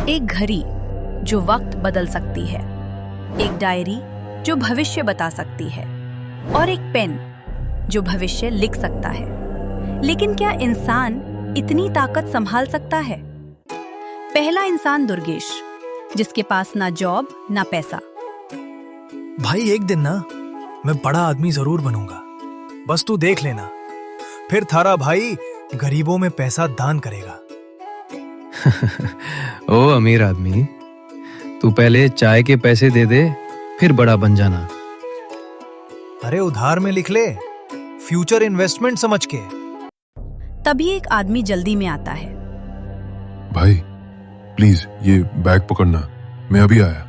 एक घड़ी जो वक्त बदल सकती है, एक डायरी जो भविष्य बता सकती है और एक पेन जो भविष्य लिख सकता है। लेकिन क्या इंसान इतनी ताकत संभाल सकता है? पहला इंसान दुर्गेश, जिसके पास ना जॉब ना पैसा। भाई एक दिन ना मैं बड़ा आदमी जरूर बनूंगा, बस तू देख लेना। फिर थारा भाई गरीबों में पैसा दान करेगा। ओ अमीर आदमी, तू पहले चाय के पैसे दे दे, फिर बड़ा बन जाना। अरे उधार में लिख ले, फ्यूचर इन्वेस्टमेंट समझ के। तभी एक आदमी जल्दी में आता है। भाई प्लीज ये बैग पकड़ना, मैं अभी आया।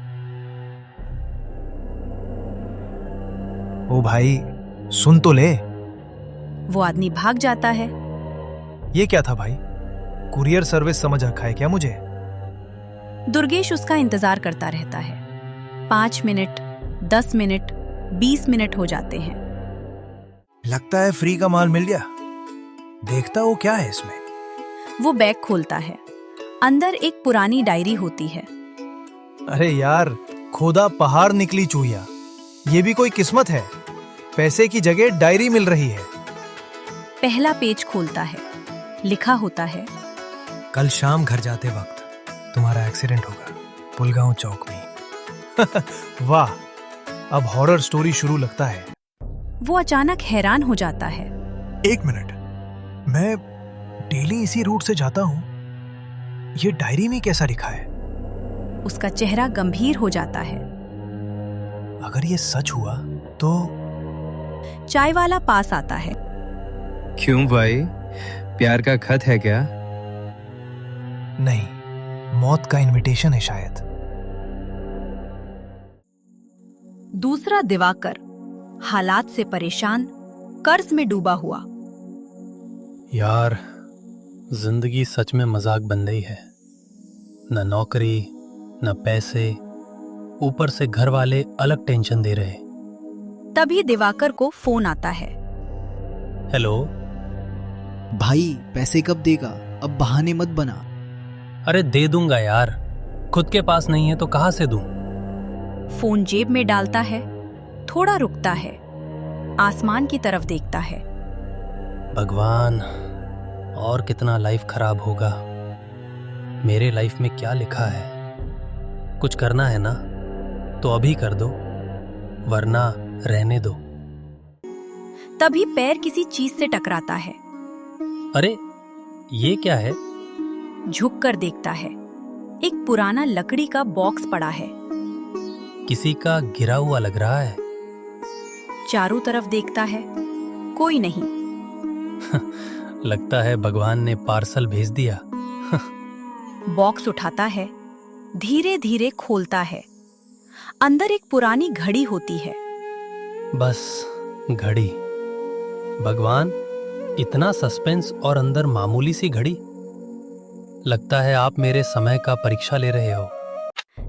ओ भाई सुन तो ले। वो आदमी भाग जाता है। ये क्या था भाई? कुरियर सर्विस समझ रखा है क्या मुझे? दुर्गेश उसका इंतजार करता रहता है। 5 मिनट, 10 मिनट, 20 मिनट हो जाते हैं। लगता है फ्री का माल मिल गया। देखता वो क्या है इसमें। वो बैग खोलता है। अंदर एक पुरानी डायरी होती है। अरे यार, खोदा पहाड़ निकली चूहिया। ये भी कोई किस्मत है, पैसे की जगह डायरी मिल रही है। पहला पेज खोलता है। लिखा होता है, कल शाम घर जाते वक्त तुम्हारा एक्सीडेंट होगा पुलगांव चौक में। वाह, अब हॉरर स्टोरी शुरू लगता है। वो अचानक हैरान हो जाता है। 1 मिनट, मैं डेली इसी रूट से जाता हूँ, ये डायरी में कैसा लिखा है? उसका चेहरा गंभीर हो जाता है। अगर ये सच हुआ तो चाय वाला पास आता है। क्यों भाई, प्यार का खत है क्या? नहीं, मौत का इनविटेशन है शायद। दूसरा दिवाकर, हालात से परेशान, कर्ज में डूबा हुआ। यार, जिंदगी सच में मजाक बन गई है। न नौकरी, न पैसे, ऊपर से घर वाले अलग टेंशन दे रहे। तभी दिवाकर को फोन आता है। हेलो भाई, पैसे कब देगा? अब बहाने मत बना। अरे दे दूंगा यार, खुद के पास नहीं है तो कहां से दूं? फोन जेब में डालता है, थोड़ा रुकता है, आसमान की तरफ देखता है। भगवान, और कितना लाइफ खराब होगा। मेरे लाइफ में क्या लिखा है? कुछ करना है ना तो अभी कर दो, वरना रहने दो। तभी पैर किसी चीज से टकराता है। अरे ये क्या है? झुक कर देखता है। एक पुराना लकड़ी का बॉक्स पड़ा है। किसी का गिरा हुआ लग रहा है। चारों तरफ देखता है, कोई नहीं। लगता है भगवान ने पार्सल भेज दिया। बॉक्स उठाता है, धीरे धीरे खोलता है। अंदर एक पुरानी घड़ी होती है। बस घड़ी। भगवान, इतना सस्पेंस और अंदर मामूली सी घड़ी। लगता है आप मेरे समय का परीक्षा ले रहे हो।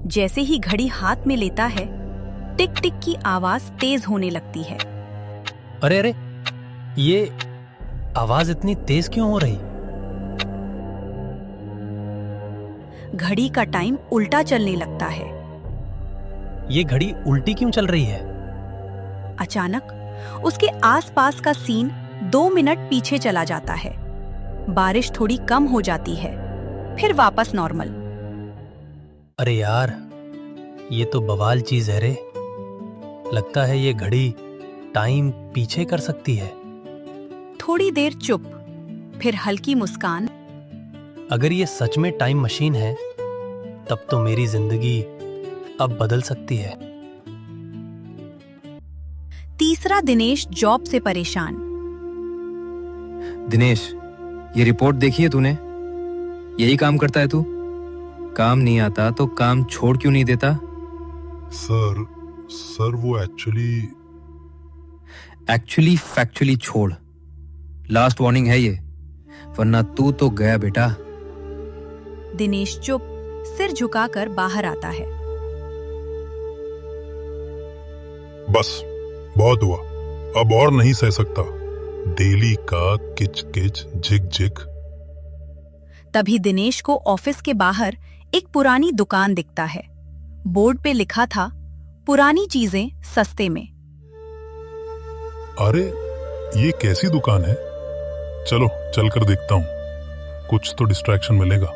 जैसे ही घड़ी हाथ में लेता है, टिक टिक की आवाज तेज होने लगती है। अरे अरे, ये आवाज इतनी तेज क्यों हो रही? घड़ी का टाइम उल्टा चलने लगता है। ये घड़ी उल्टी क्यों चल रही है? अचानक उसके आसपास का सीन 2 मिनट पीछे चला जाता है। बारिश थोड़ी कम हो जाती है, फिर वापस नॉर्मल। अरे यार, ये तो बवाल चीज है रे। लगता है ये घड़ी टाइम पीछे कर सकती है। थोड़ी देर चुप, फिर हल्की मुस्कान। अगर ये सच में टाइम मशीन है, तब तो मेरी जिंदगी अब बदल सकती है। तीसरा दिनेश, जॉब से परेशान। दिनेश, ये रिपोर्ट देखी है तूने? यही काम करता है तू? काम नहीं आता तो काम छोड़ क्यों नहीं देता? सर वो एक्चुअली फैक्चुअली छोड़। लास्ट वार्निंग है ये, वरना तू तो गया बेटा। दिनेश चुप, सिर झुकाकर बाहर आता है। बस बहुत हुआ, अब और नहीं सह सकता। डेली का किच किच झिक झिक। तभी दिनेश को ऑफिस के बाहर एक पुरानी दुकान दिखता है। बोर्ड पे लिखा था पुरानी चीजें सस्ते में। अरे ये कैसी दुकान है? चलो चलकर देखता हूँ, कुछ तो डिस्ट्रैक्शन मिलेगा।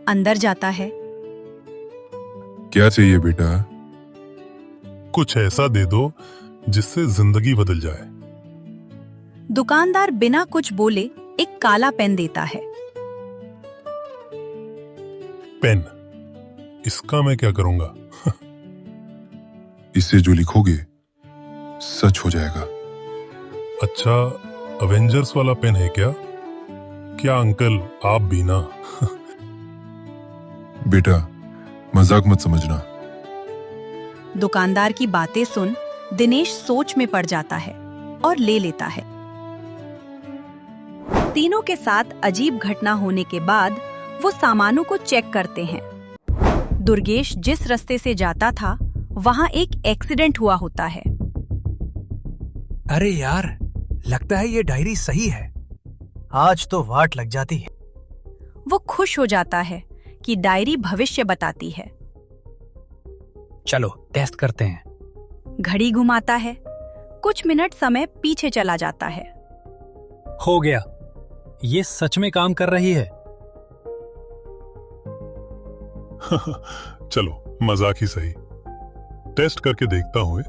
अंदर जाता है। क्या चाहिए बेटा? कुछ ऐसा दे दो जिससे जिंदगी बदल जाए। दुकानदार बिना कुछ बोले एक काला पेन देता है। पेन, इसका मैं क्या करूंगा? इससे जो लिखोगे सच हो जाएगा। अच्छा, अवेंजर्स वाला पेन है क्या? क्या अंकल आप भी ना? बेटा मजाक मत समझना। दुकानदार की बातें सुन दिनेश सोच में पड़ जाता है और ले लेता है। तीनों के साथ अजीब घटना होने के बाद वो सामानों को चेक करते हैं। दुर्गेश जिस रास्ते से जाता था वहां एक एक्सीडेंट हुआ होता है। अरे यार, लगता है ये डायरी सही है। आज तो वाट लग जाती है। वो खुश हो जाता है कि डायरी भविष्य बताती है। चलो टेस्ट करते हैं। घड़ी घुमाता है। कुछ मिनट समय पीछे चला जाता है। हो गया, ये सच में काम कर रही है। चलो मजाक ही सही, टेस्ट करके देखता हूँ।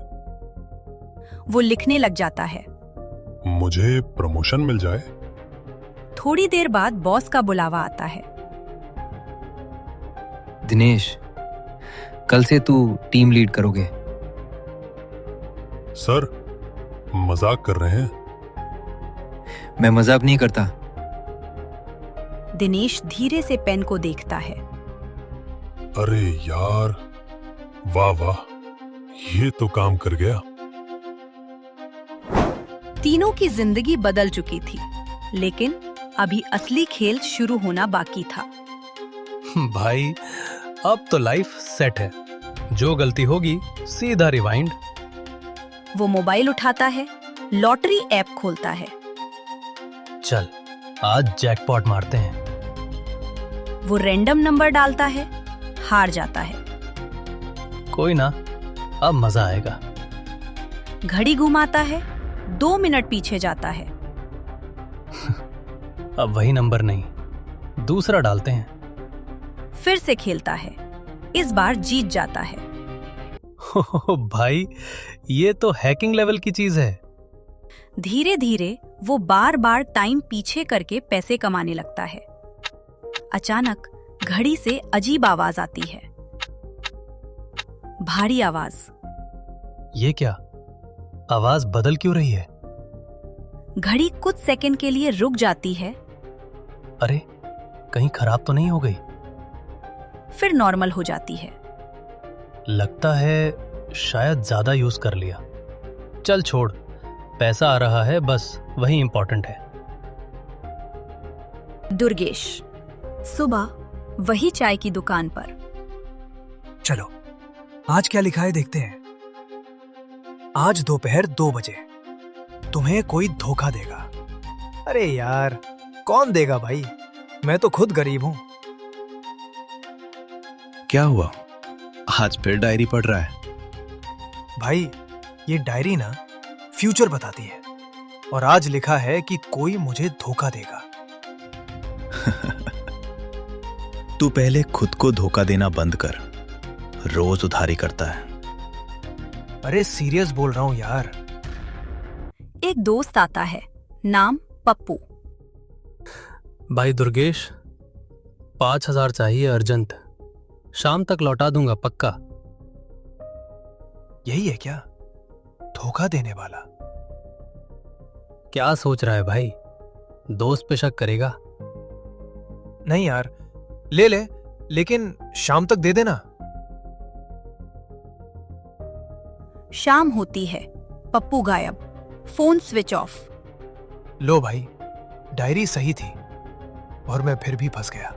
वो लिखने लग जाता है। मुझे प्रमोशन मिल जाए। थोड़ी देर बाद बॉस का बुलावा आता है। दिनेश, कल से तू टीम लीड करोगे। सर, मजाक कर रहे हैं? मैं मजाक नहीं करता। दिनेश धीरे से पेन को देखता है। अरे यार, वाह वाह, ये तो काम कर गया। तीनों की जिंदगी बदल चुकी थी, लेकिन अभी असली खेल शुरू होना बाकी था। भाई अब तो लाइफ सेट है। जो गलती होगी सीधा रिवाइंड। वो मोबाइल उठाता है, लॉटरी ऐप खोलता है। चल आज जैकपॉट मारते हैं। वो रैंडम नंबर डालता है, हार जाता है। कोई ना, अब मजा आएगा। घड़ी घुमाता है, 2 मिनट पीछे जाता है। अब वही नंबर नहीं, दूसरा डालते हैं। फिर से खेलता है, इस बार जीत जाता है। भाई ये तो हैकिंग लेवल की चीज है। धीरे धीरे वो बार बार टाइम पीछे करके पैसे कमाने लगता है। अचानक घड़ी से अजीब आवाज आती है। भारी आवाज। ये क्या, आवाज बदल क्यों रही है? घड़ी कुछ सेकंड के लिए रुक जाती है, अरे कहीं खराब तो नहीं हो गई? फिर नॉर्मल हो जाती है। लगता है शायद ज्यादा यूज कर लिया। चल छोड़, पैसा आ रहा है, बस वही इंपॉर्टेंट है। दुर्गेश सुबह वही चाय की दुकान पर। चलो आज क्या लिखा है देखते हैं। आज दोपहर 2 बजे तुम्हें कोई धोखा देगा। अरे यार, कौन देगा भाई, मैं तो खुद गरीब हूं। क्या हुआ? आज फिर डायरी पढ़ रहा है? भाई ये डायरी ना फ्यूचर बताती है, और आज लिखा है कि कोई मुझे धोखा देगा। तू पहले खुद को धोखा देना बंद कर। रोज उधारी करता है। अरे सीरियस बोल रहा हूं यार। एक दोस्त आता है, नाम पप्पू। भाई दुर्गेश, 5,000 चाहिए अर्जेंट। शाम तक लौटा दूंगा पक्का। यही है क्या धोखा देने वाला? क्या सोच रहा है भाई, दोस्त पे शक करेगा? नहीं यार, ले ले, लेकिन शाम तक दे देना। शाम होती है, पप्पू गायब, फोन स्विच ऑफ। लो भाई, डायरी सही थी और मैं फिर भी फंस गया।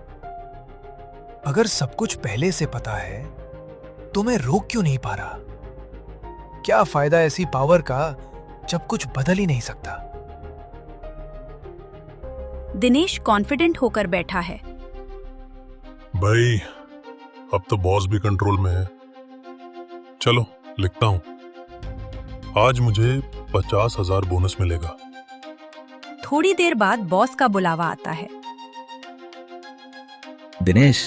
अगर सब कुछ पहले से पता है तो मैं रोक क्यों नहीं पा रहा? क्या फायदा ऐसी पावर का जब कुछ बदल ही नहीं सकता? दिनेश कॉन्फिडेंट होकर बैठा है। भाई अब तो बॉस भी कंट्रोल में है। चलो लिखता हूं। आज मुझे 50,000 बोनस मिलेगा। थोड़ी देर बाद बॉस का बुलावा आता है। दिनेश,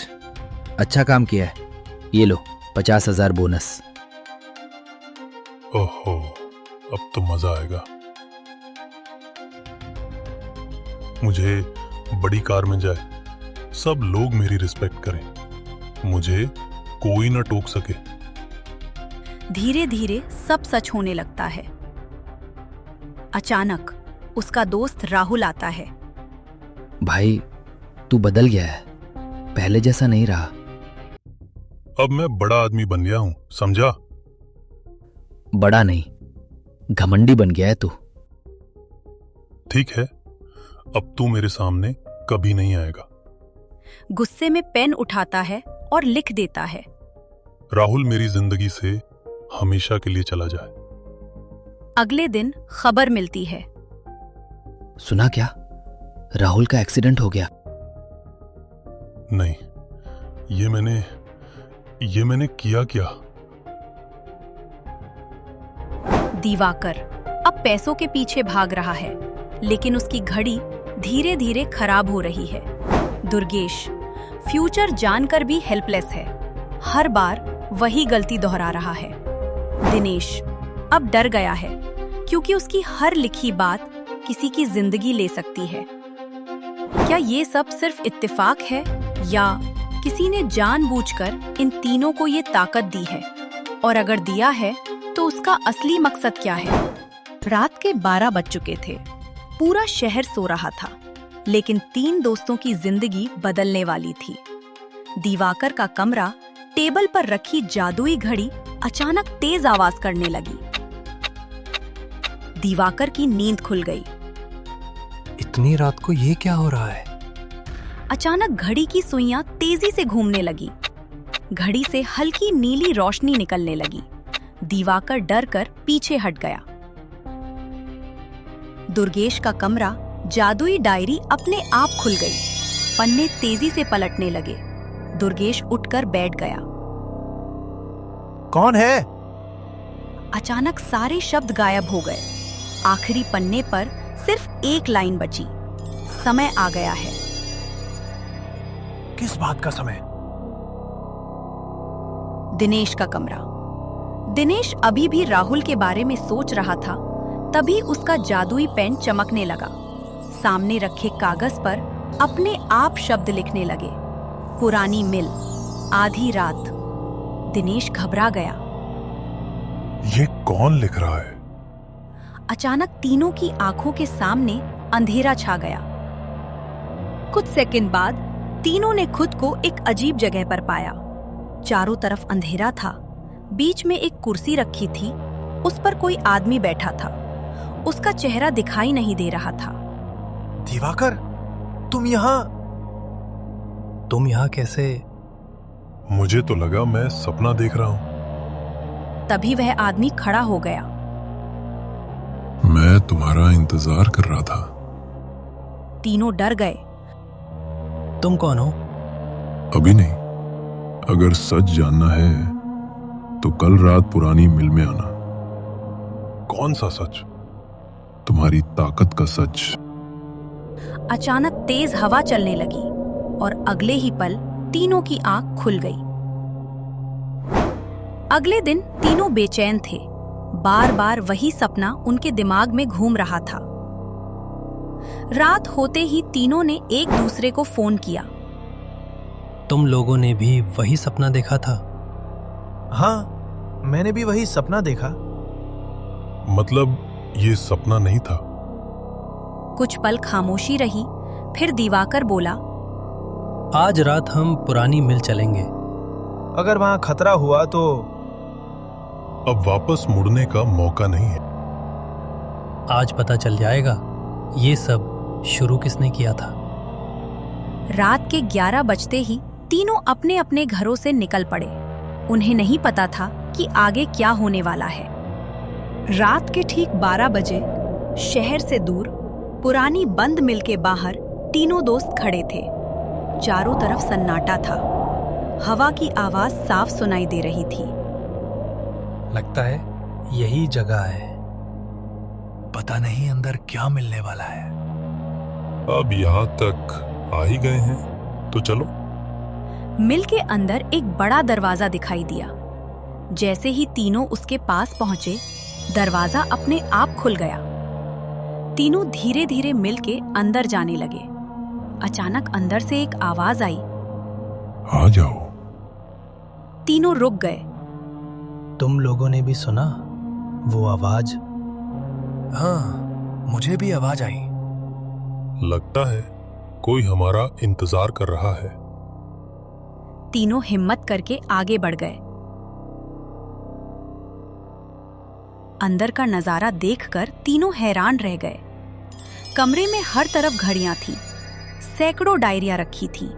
अच्छा काम किया है, ये लो 50,000 बोनस। ओहो, अब तो मजा आएगा। मुझे बड़ी कार में जाए, सब लोग मेरी रिस्पेक्ट करें, मुझे कोई ना टोक सके। धीरे धीरे सब सच होने लगता है। अचानक उसका दोस्त राहुल आता है। भाई, तू बदल गया है, पहले जैसा नहीं रहा। अब मैं बड़ा आदमी बन गया हूं, समझा? बड़ा नहीं, घमंडी बन गया है तू। ठीक है, अब तू मेरे सामने कभी नहीं आएगा। गुस्से में पेन उठाता है और लिख देता है। राहुल मेरी जिंदगी से हमेशा के लिए चला जाए। अगले दिन खबर मिलती है। सुना क्या? राहुल का एक्सीडेंट हो गया। नहीं, ये मैंने किया क्या? दिवाकर अब पैसों के पीछे भाग रहा है, लेकिन उसकी घड़ी धीरे धीरे खराब हो रही है। दुर्गेश फ्यूचर जानकर भी हेल्पलेस है, हर बार वही गलती दोहरा रहा है। दिनेश अब डर गया है, क्योंकि उसकी हर लिखी बात किसी की जिंदगी ले सकती है। क्या ये सब सिर्फ इत्तेफाक है, या किसी ने जानबूझकर इन तीनों को ये ताकत दी है? और अगर दिया है तो उसका असली मकसद क्या है? रात के 12 बज चुके थे। पूरा शहर सो रहा था, लेकिन 3 दोस्तों की जिंदगी बदलने वाली थी। दिवाकर का कमरा, टेबल पर रखी जादुई घड़ी अचानक तेज आवाज करने लगी। दिवाकर की नींद खुल गई। इतनी रात को ये क्या हो रहा है? अचानक घड़ी की सुइयां तेजी से घूमने लगी। घड़ी से हल्की नीली रोशनी निकलने लगी। दिवाकर डर कर पीछे हट गया। दुर्गेश का कमरा, जादुई डायरी अपने आप खुल गई। पन्ने तेजी से पलटने लगे। दुर्गेश उठकर बैठ गया। कौन है? अचानक सारे शब्द गायब हो गए। आखिरी पन्ने पर सिर्फ एक लाइन बची। समय आ गया है। किस बात का समय? दिनेश का कमरा। दिनेश अभी भी राहुल के बारे में सोच रहा था, तभी उसका जादुई पेन चमकने लगा। सामने रखे कागज पर अपने आप शब्द लिखने लगे। पुरानी मिल, आधी रात। दिनेश घबरा गया। ये कौन लिख रहा है? अचानक तीनों की आंखों के सामने अंधेरा छा गया। कुछ सेकंड बाद तीनों ने खुद को एक अजीब जगह पर पाया। चारों तरफ अंधेरा था। बीच में एक कुर्सी रखी थी, उस पर कोई आदमी बैठा था। उसका चेहरा दिखाई नहीं दे रहा था। दिवाकर, तुम यहाँ कैसे? मुझे तो लगा मैं सपना देख रहा हूं। तभी वह आदमी खड़ा हो गया। मैं तुम्हारा इंतजार कर रहा था। तीनों डर गए। तुम कौन हो? अभी नहीं, अगर सच जानना है तो कल रात पुरानी मिल में आना। कौन सा सच? तुम्हारी ताकत का सच। अचानक तेज हवा चलने लगी और अगले ही पल तीनों की आंख खुल गई। अगले दिन तीनों बेचैन थे। बार बार वही सपना उनके दिमाग में घूम रहा था। रात होते ही तीनों ने एक दूसरे को फोन किया। तुम लोगों ने भी वही सपना देखा था? हाँ, मैंने भी वही सपना देखा। मतलब ये सपना नहीं था। कुछ पल खामोशी रही, फिर दिवाकर बोला, आज रात हम पुरानी मिल चलेंगे। अगर वहां खतरा हुआ तो? अब वापस मुड़ने का मौका नहीं है। आज पता चल जाएगा ये सब शुरू किसने किया था। रात के 11 बजते ही तीनों अपने अपने घरों से निकल पड़े। उन्हें नहीं पता था कि आगे क्या होने वाला है। रात के ठीक 12 बजे शहर से दूर पुरानी बंद मिल के बाहर तीनों दोस्त खड़े थे। चारों तरफ सन्नाटा था। हवा की आवाज साफ सुनाई दे रही थी। लगता है यही जगह है। पता नहीं अंदर क्या मिलने वाला है। अब यहाँ तक आ ही गए हैं तो चलो। मिल के अंदर एक बड़ा दरवाजा दिखाई दिया। जैसे ही तीनों उसके पास पहुंचे, दरवाजा अपने आप खुल गया। तीनों धीरे धीरे मिल के अंदर जाने लगे। अचानक अंदर से एक आवाज आई। आ जाओ। तीनों रुक गए। तुम लोगों ने भी सुना वो आवाज? हाँ, मुझे भी आवाज आई। लगता है कोई हमारा इंतजार कर रहा है। तीनों हिम्मत करके आगे बढ़ गए। अंदर का नजारा देखकर तीनों हैरान रह गए। कमरे में हर तरफ घड़ियां थीं, सैकड़ों डायरियां रखी थीं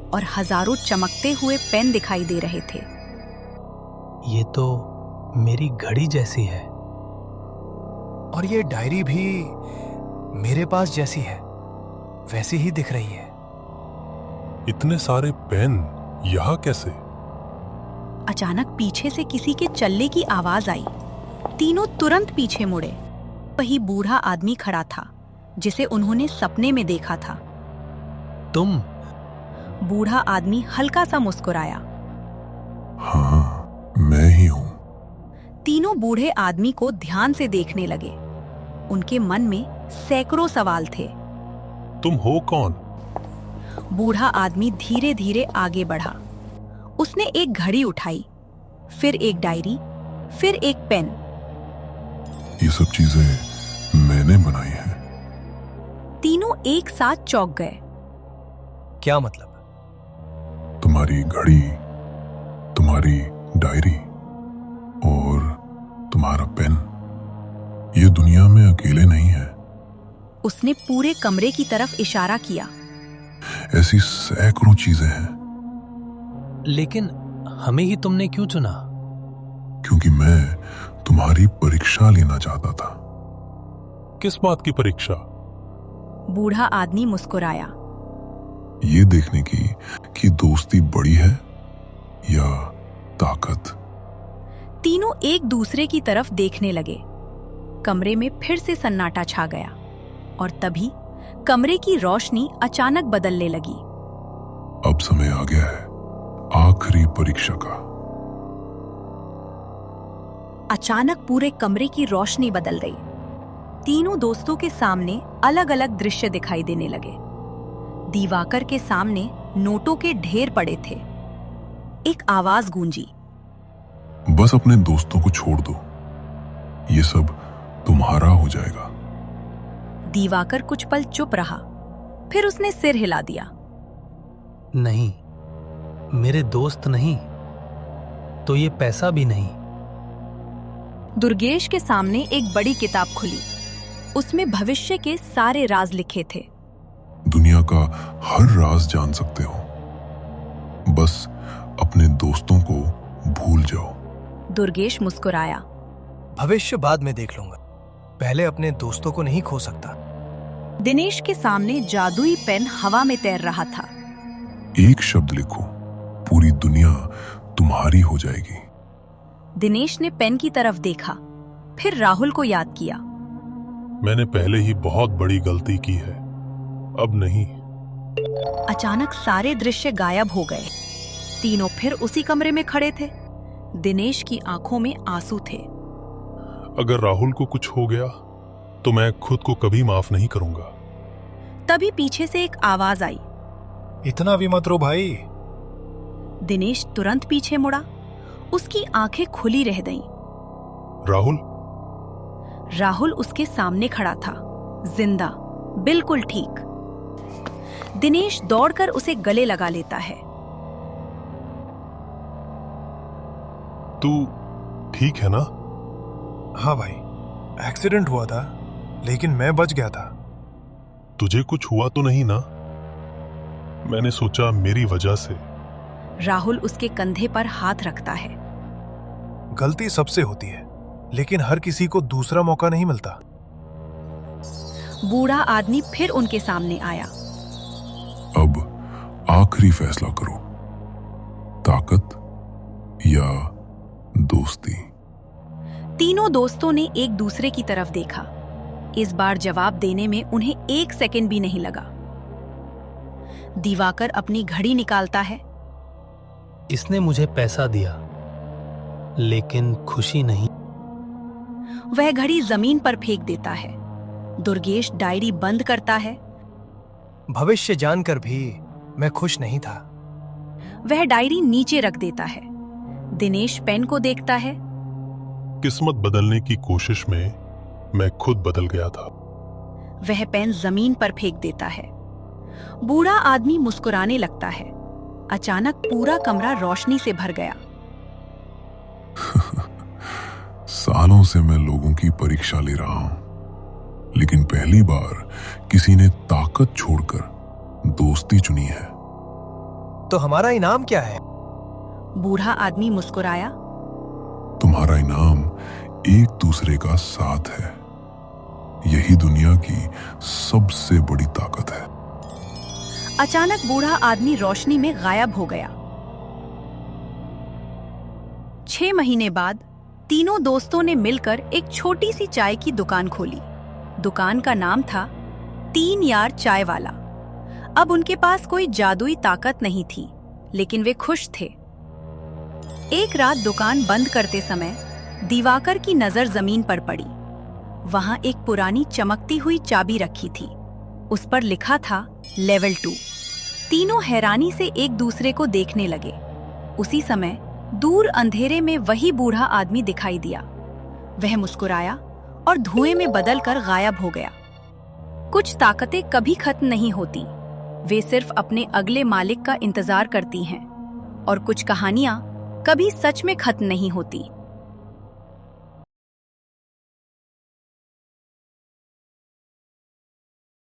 और हजारों चमकते हुए पेन दिखाई दे रहे थे। ये तो मेरी घड़ी जैसी है। और ये डायरी भी मेरे पास जैसी है, वैसी ही दिख रही है। इतने सारे पेन यहाँ कैसे? अचानक पीछे से किसी के चलने की आवाज आई। तीनों तुरंत पीछे मुड़े। वही बूढ़ा आदमी खड़ा था जिसे उन्होंने सपने में देखा था। तुम? बूढ़ा आदमी हल्का सा मुस्कुराया। हाँ, मैं ही हूं। तीनों बूढ़े आदमी को ध्यान से देखने लगे। उनके मन में सैकड़ों सवाल थे। तुम हो कौन? बूढ़ा आदमी धीरे धीरे आगे बढ़ा। उसने एक घड़ी उठाई, फिर एक डायरी, फिर एक पेन। ये सब चीजें मैंने बनाई हैं। तीनों एक साथ चौंक गए। क्या मतलब? तुम्हारी घड़ी, तुम्हारी डायरी और तुम्हारा पेन, ये दुनिया में अकेले नहीं है। उसने पूरे कमरे की तरफ इशारा किया। ऐसी सैकड़ों चीजें हैं। लेकिन हमें ही तुमने क्यों चुना? क्योंकि मैं तुम्हारी परीक्षा लेना चाहता था। किस बात की परीक्षा? बूढ़ा आदमी मुस्कुराया। ये देखने की कि दोस्ती बड़ी है या ताकत। तीनों एक दूसरे की तरफ देखने लगे। कमरे में फिर से सन्नाटा छा गया और तभी कमरे की रोशनी अचानक बदलने लगी। अब समय आ गया है आखिरी परीक्षा का। अचानक पूरे कमरे की रोशनी बदल गई। तीनों दोस्तों के सामने अलग अलग दृश्य दिखाई देने लगे। दिवाकर के सामने नोटों के ढेर पड़े थे। एक आवाज गूंजी। बस अपने दोस्तों को छोड़ दो, ये सब तुम्हारा हो जाएगा। दिवाकर कुछ पल चुप रहा, फिर उसने सिर हिला दिया। नहीं, मेरे दोस्त नहीं, तो ये पैसा भी नहीं। दुर्गेश के सामने एक बड़ी किताब खुली। उसमें भविष्य के सारे राज लिखे थे। दुनिया का हर राज जान सकते हो, बस अपने दोस्तों को भूल जाओ। दुर्गेश मुस्कुराया। भविष्य बाद में देख लूंगा, पहले अपने दोस्तों को नहीं खो सकता। दिनेश के सामने जादुई पेन हवा में तैर रहा था। एक शब्द लिखो, पूरी दुनिया तुम्हारी हो जाएगी। दिनेश ने पेन की तरफ देखा, फिर राहुल को याद किया। मैंने पहले ही बहुत बड़ी गलती की है, अब नहीं। अचानक सारे दृश्य गायब हो गए। तीनों फिर उसी कमरे में खड़े थे। दिनेश की आंखों में आंसू थे। अगर राहुल को कुछ हो गया तो मैं खुद को कभी माफ नहीं करूंगा। तभी पीछे से एक आवाज आई। इतना भी मत रो भाई। दिनेश तुरंत पीछे मुड़ा। उसकी आंखें खुली रह गईं। राहुल? राहुल उसके सामने खड़ा था, जिंदा, बिल्कुल ठीक। दिनेश दौड़कर उसे गले लगा लेता है। तू ठीक है ना? हाँ भाई, एक्सीडेंट हुआ था, लेकिन मैं बच गया था। तुझे कुछ हुआ तो नहीं ना? मैंने सोचा मेरी वजह से। राहुल उसके कंधे पर हाथ रखता है। गलती सबसे होती है, लेकिन हर किसी को दूसरा मौका नहीं मिलता। बूढ़ा आदमी फिर उनके सामने आया। अब आखिरी फैसला करो, ताकत या दोस्ती। तीनों दोस्तों ने एक दूसरे की तरफ देखा। इस बार जवाब देने में उन्हें 1 सेकंड भी नहीं लगा। दिवाकर अपनी घड़ी निकालता है। इसने मुझे पैसा दिया, लेकिन खुशी नहीं। वह घड़ी जमीन पर फेंक देता है। दुर्गेश डायरी बंद करता है। भविष्य जानकर भी मैं खुश नहीं था। वह डायरी नीचे रख देता है। दिनेश पेन को देखता है। किस्मत बदलने की कोशिश में मैं खुद बदल गया था। वह पेन जमीन पर फेंक देता है। बूढ़ा आदमी मुस्कुराने लगता है। अचानक पूरा कमरा रोशनी से भर गया। सालों से मैं लोगों की परीक्षा ले रहा हूं, लेकिन पहली बार किसी ने ताकत छोड़कर दोस्ती चुनी है। तो हमारा इनाम क्या है? बूढ़ा आदमी मुस्कुराया। तुम्हारा इनाम एक दूसरे का साथ है। यही दुनिया की सबसे बड़ी ताकत है। अचानक बूढ़ा आदमी रोशनी में गायब हो गया। 6 महीने बाद तीनों दोस्तों ने मिलकर एक छोटी सी चाय की दुकान खोली। दुकान का नाम था 3 यार चाय वाला। अब उनके पास कोई जादुई ताकत नहीं थी, लेकिन वे खुश थे। एक रात दुकान बंद करते समय दिवाकर की नजर जमीन पर पड़ी। वहां एक पुरानी चमकती हुई चाबी रखी थी। उस पर लिखा था लेवल 2। तीनों हैरानी से एक दूसरे को देखने लगे। उसी समय दूर अंधेरे में वही बूढ़ा आदमी दिखाई दिया। वह मुस्कुराया और धुएं में बदलकर गायब हो गया। कुछ ताकतें कभी खत्म नहीं होती, वे सिर्फ अपने अगले मालिक का इंतजार करती हैं। और कुछ कहानियां कभी सच में खत्म नहीं होती,